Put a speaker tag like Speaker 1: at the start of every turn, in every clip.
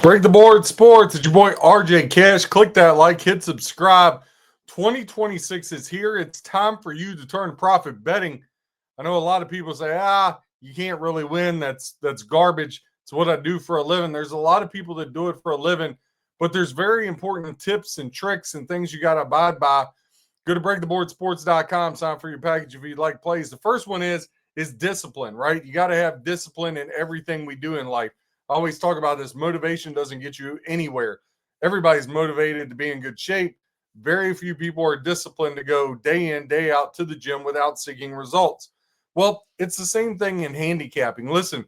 Speaker 1: Break the board sports. It's your boy RJ Cash. Click that like, hit subscribe. 2026 is here. It's time for you to turn profit betting. I know a lot of people say, you can't really win. That's garbage. It's what I do for a living. There's a lot of people that do it for a living, but there's very important tips and tricks and things you got to abide by. Go to breaktheboardsports.com, sign for your package if you'd like plays. The first one is discipline, right? You got to have discipline in everything we do in life. I always talk about this. Motivation doesn't get you anywhere. Everybody's motivated to be in good shape. Very few people are disciplined to go day in, day out to the gym without seeking results. Well, it's the same thing in handicapping. Listen,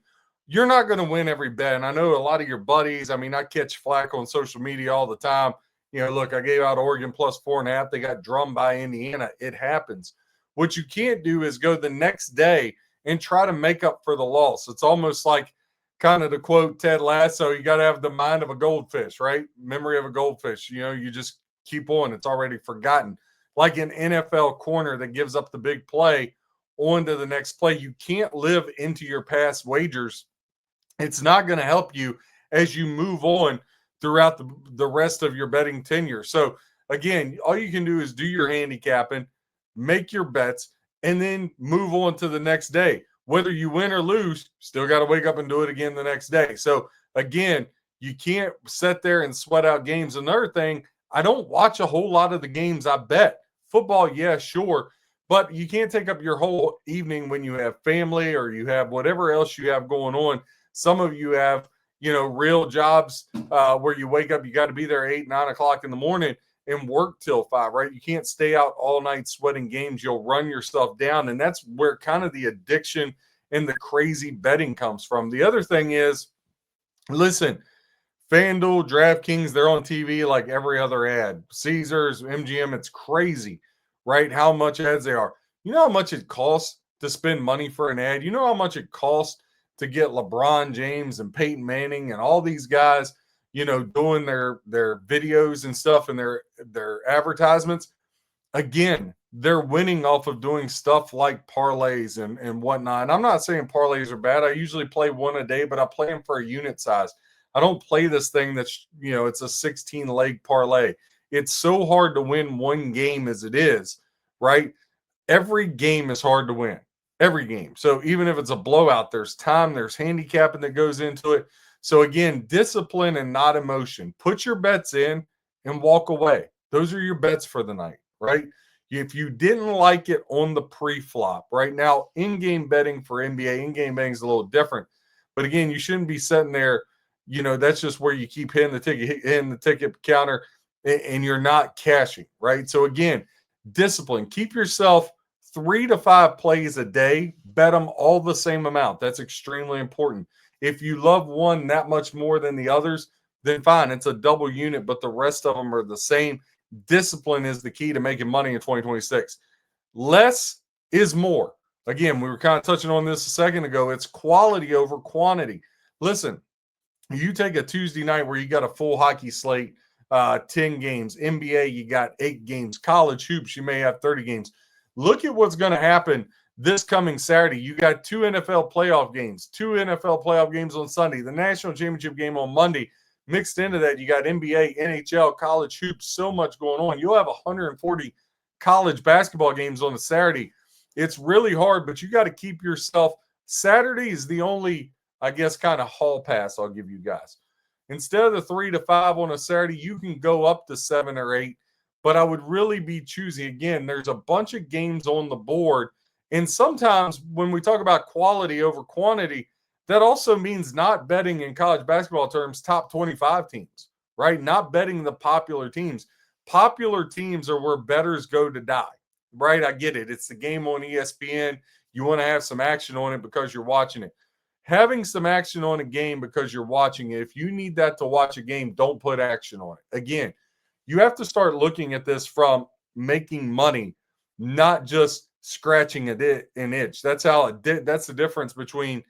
Speaker 1: you're not going to win every bet. And I know a lot of your buddies, I catch flack on social media all the time. Look, I gave out Oregon plus 4.5. They got drummed by Indiana. It happens. What you can't do is go the next day and try to make up for the loss. It's almost like, kind of to quote Ted Lasso, you got to have the mind of a goldfish, right? Memory of a goldfish. You just keep on. It's already forgotten. Like an NFL corner that gives up the big play on to the next play. You can't live into your past wagers. It's not going to help you as you move on throughout the rest of your betting tenure. So, again, all you can do is do your handicapping, make your bets, and then move on to the next day. Whether you win or lose, still got to wake up and do it again the next day. So, again, you can't sit there and sweat out games. Another thing, I don't watch a whole lot of the games I bet. Football, yeah, sure. But you can't take up your whole evening when you have family or you have whatever else you have going on. Some of you have, real jobs where you wake up, you got to be there 8, 9 o'clock in the morning and work till 5, right? You can't stay out all night sweating games. You'll run yourself down. And that's where kind of the addiction and the crazy betting comes from. The other thing is, listen, FanDuel, DraftKings, they're on TV like every other ad. Caesars, MGM, it's crazy, right? How much ads they are. You know how much it costs to spend money for an ad? You know how much it costs to get LeBron James and Peyton Manning and all these guys, doing their videos and stuff and their advertisements? Again, they're winning off of doing stuff like parlays and whatnot. And I'm not saying parlays are bad. I usually play one a day, but I play them for a unit size. I don't play this thing that's, it's a 16-leg parlay. It's so hard to win one game as it is, right? Every game is hard to win. Every game. So even if it's a blowout, there's time, there's handicapping that goes into it. So again, discipline and not emotion. Put your bets in and walk away. Those are your bets for the night, right? If you didn't like it on the pre-flop, right now, in-game betting for NBA, in-game betting is a little different. But again, you shouldn't be sitting there, that's just where you keep hitting the ticket counter and you're not cashing, right? So again, discipline. Keep yourself 3 to 5 plays a day, bet them all the same amount. That's extremely important. If you love one that much more than the others, then fine, it's a double unit, but the rest of them are the same. Discipline is the key to making money in 2026. Less is more. Again, we were kind of touching on this a second ago. It's quality over quantity. Listen, you take a Tuesday night where you got a full hockey slate, 10 games. NBA, you got 8 games. College hoops, you may have 30 games. Look at what's going to happen this coming Saturday. You got 2 NFL playoff games, 2 NFL playoff games on Sunday, the national championship game on Monday. Mixed into that, you got NBA, NHL, college hoops, so much going on. You'll have 140 college basketball games on a Saturday. It's really hard, but you got to keep yourself. Saturday is the only, I guess, kind of hall pass I'll give you guys. Instead of the 3 to 5 on a Saturday, you can go up to 7 or 8. But I would really be choosy. Again, there's a bunch of games on the board. And sometimes when we talk about quality over quantity, that also means not betting in college basketball terms top 25 teams, right? Not betting the popular teams. Popular teams are where bettors go to die, right? I get it. It's the game on ESPN. You want to have some action on it because you're watching it. Having some action on a game because you're watching it, if you need that to watch a game, don't put action on it. Again, you have to start looking at this from making money, not just scratching an itch. That's the difference between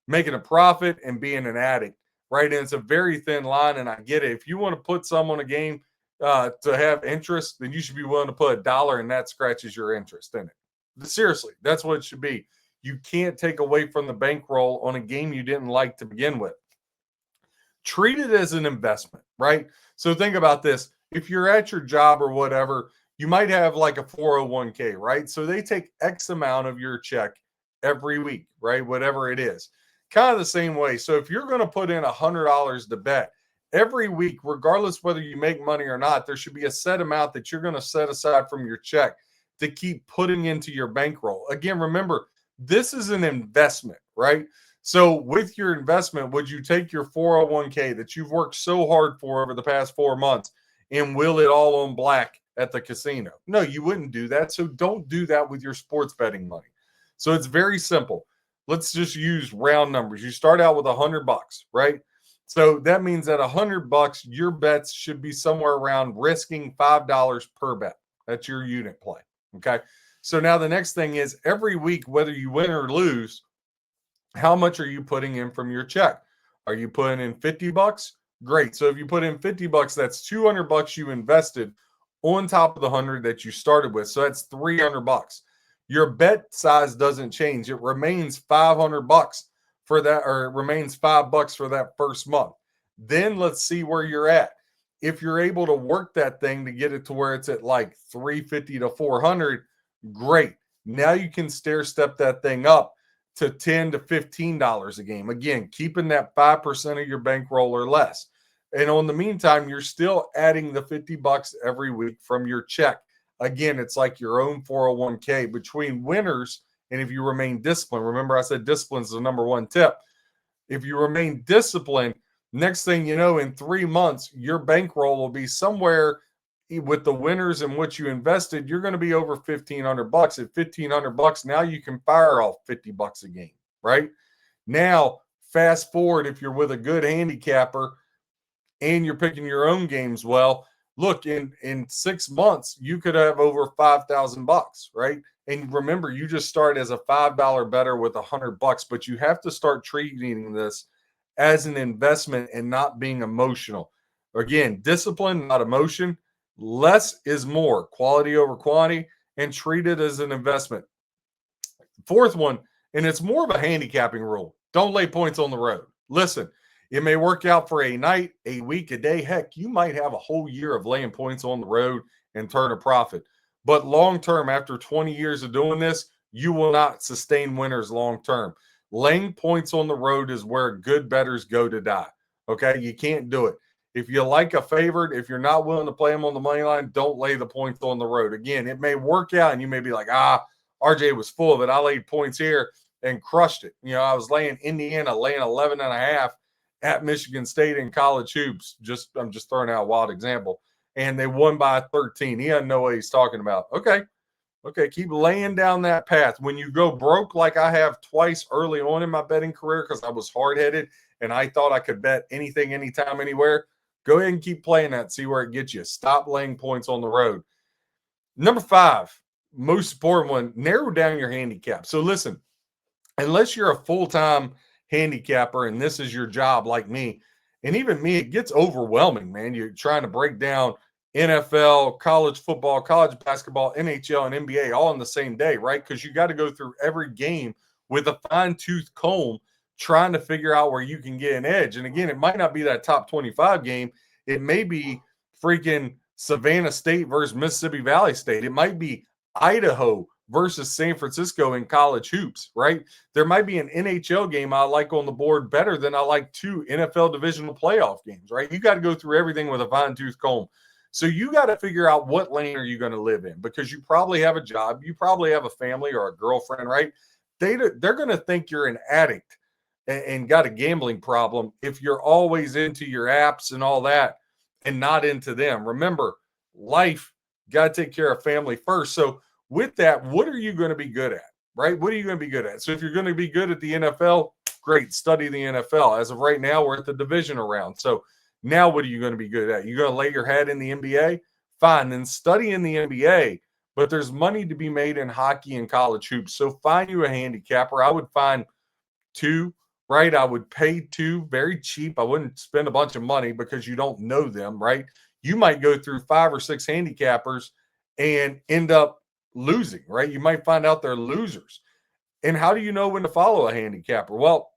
Speaker 1: making a profit and being an addict, right? And it's a very thin line, and I get it. If you want to put some on a game to have interest, then you should be willing to put $1, and that scratches your interest in it. Seriously, that's what it should be. You can't take away from the bankroll on a game you didn't like to begin with. treat it as an investment, right? So think about this. If you're at your job or whatever, you might have like a 401k, right? So they take X amount of your check every week, right? Whatever it is. Kind of the same way. So if you're going to put in $100 to bet every week, regardless whether you make money or not, there should be a set amount that you're going to set aside from your check to keep putting into your bankroll. Again, remember, this is an investment, right? So with your investment, would you take your 401k that you've worked so hard for over the past 4 months and will it all on black at the casino? No, you wouldn't do that. So don't do that with your sports betting money. So it's very simple. Let's just use round numbers. You start out with $100, right? So that means that $100, your bets should be somewhere around risking $5 per bet. That's your unit play. Okay. So now the next thing is every week, whether you win or lose, how much are you putting in from your check? Are you putting in $50? Great. So if you put in $50, that's $200 you invested on top of the 100 that you started with. So that's $300. Your bet size doesn't change. It remains $500 for that, or it remains $5 for that first month. Then let's see where you're at. If you're able to work that thing to get it to where it's at like 350 to 400, great. Now you can stair step that thing up to $10 to $15 a game. Again, keeping that 5% of your bankroll or less. And on the meantime, you're still adding the $50 every week from your check. Again, it's like your own 401k between winners. And if you remain disciplined, remember I said discipline is the number one tip. If you remain disciplined, next thing you know, in 3 months, your bankroll will be somewhere with the winners in which you invested. You're going to be over $1,500. At $1,500, now you can fire off $50 a game, right? Now, fast forward, if you're with a good handicapper and you're picking your own games well, look, in 6 months, you could have over $5,000, right? And remember, you just start as a $5 better with $100, but you have to start treating this as an investment and not being emotional. Again, discipline, not emotion. Less is more, quality over quantity, and treat it as an investment. Fourth one, and it's more of a handicapping rule. Don't lay points on the road. Listen, it may work out for a night, a week, a day. Heck, you might have a whole year of laying points on the road and turn a profit. But long term, after 20 years of doing this, you will not sustain winners long term. Laying points on the road is where good bettors go to die. Okay, you can't do it. If you like a favorite, if you're not willing to play them on the money line, don't lay the points on the road. Again, it may work out and you may be like, RJ was full of it. I laid points here and crushed it. You know, I was laying Indiana, laying 11.5 at Michigan State in college hoops. I'm just throwing out a wild example. And they won by 13. He doesn't know what he's talking about. Okay, keep laying down that path. When you go broke like I have twice early on in my betting career because I was hard-headed and I thought I could bet anything, anytime, anywhere, go ahead and keep playing that. See where it gets you. Stop laying points on the road. Number 5, most important one, narrow down your handicap. So listen, unless you're a full-time handicapper and this is your job like me, and even me, it gets overwhelming, man. You're trying to break down NFL, college football, college basketball, NHL, and NBA all in the same day, right? Because you got to go through every game with a fine-tooth comb trying to figure out where you can get an edge. And again, it might not be that top 25 game. It may be freaking Savannah State versus Mississippi Valley State. It might be Idaho versus San Francisco in college hoops, right? There might be an NHL game I like on the board better than I like 2 NFL divisional playoff games, right? You got to go through everything with a fine-tooth comb. So you got to figure out what lane are you going to live in, because you probably have a job, you probably have a family or a girlfriend, right? They're going to think you're an addict and got a gambling problem if you're always into your apps and all that and not into them. Remember, life, got to take care of family first. So with that, what are you going to be good at, right? What are you going to be good at? So if you're going to be good at the NFL, great, study the NFL. As of right now, we're at the divisional round. So now what are you going to be good at? You're going to lay your hat in the NBA? Fine, then study in the NBA. But there's money to be made in hockey and college hoops. So find you a handicapper. I would find 2, right? I would pay 2 very cheap. I wouldn't spend a bunch of money because you don't know them, right? You might go through 5 or 6 handicappers and end up losing, right? You might find out they're losers. And how do you know when to follow a handicapper? Well,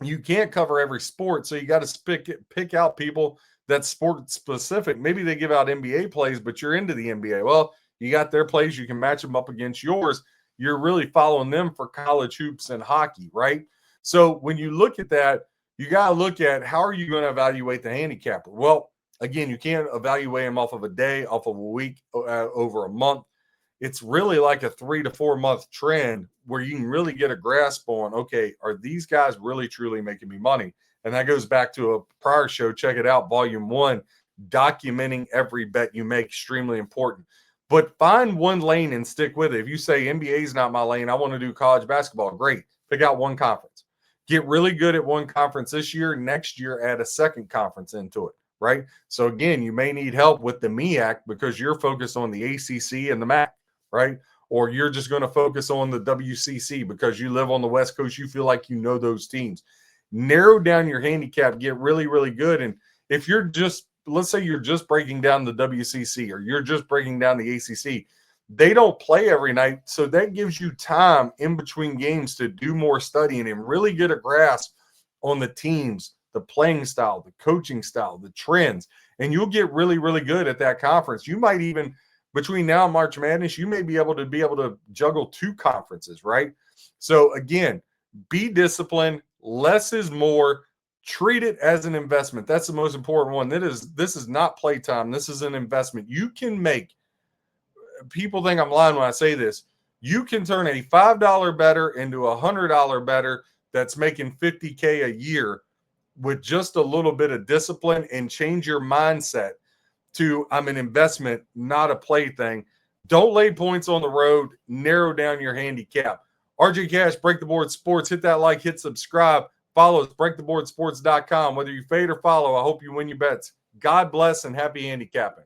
Speaker 1: you can't cover every sport, so you got to pick out people that's sport specific. Maybe they give out NBA plays, but you're into the NBA. Well, you got their plays, you can match them up against yours. You're really following them for college hoops and hockey, right? So when you look at that, you got to look at how are you going to evaluate the handicapper? Well, again, you can't evaluate them off of a day, off of a week, over a month. It's really like a 3 to 4 month trend where you can really get a grasp on, okay, are these guys really truly making me money? And that goes back to a prior show. Check it out, volume 1, documenting every bet you make, extremely important. But find one lane and stick with it. If you say NBA is not my lane, I want to do college basketball, great. Pick out one conference. Get really good at one conference this year. Next year, add a second conference into it, right? So again, you may need help with the MEAC because you're focused on the ACC and the MAC, right? Or you're just going to focus on the WCC because you live on the West Coast. You feel like you know those teams. Narrow down your handicap, get really, really good. And if you're just, let's say you're just breaking down the WCC or you're just breaking down the ACC, they don't play every night. So that gives you time in between games to do more studying and really get a grasp on the teams, the playing style, the coaching style, the trends. And you'll get really, really good at that conference. You might even, between now and March Madness, you may be able to juggle 2 conferences, right? So again, be disciplined. Less is more. Treat it as an investment. That's the most important one. This is not playtime. This is an investment. You can make, people think I'm lying when I say this, you can turn a $5 better into a $100 better that's making $50K a year with just a little bit of discipline, and change your mindset to I'm an investment, not a plaything. Don't lay points on the road. Narrow down your handicap. RJ Cash, Break the Board Sports. Hit that like, hit subscribe. Follow us, breaktheboardsports.com. Whether you fade or follow, I hope you win your bets. God bless and happy handicapping.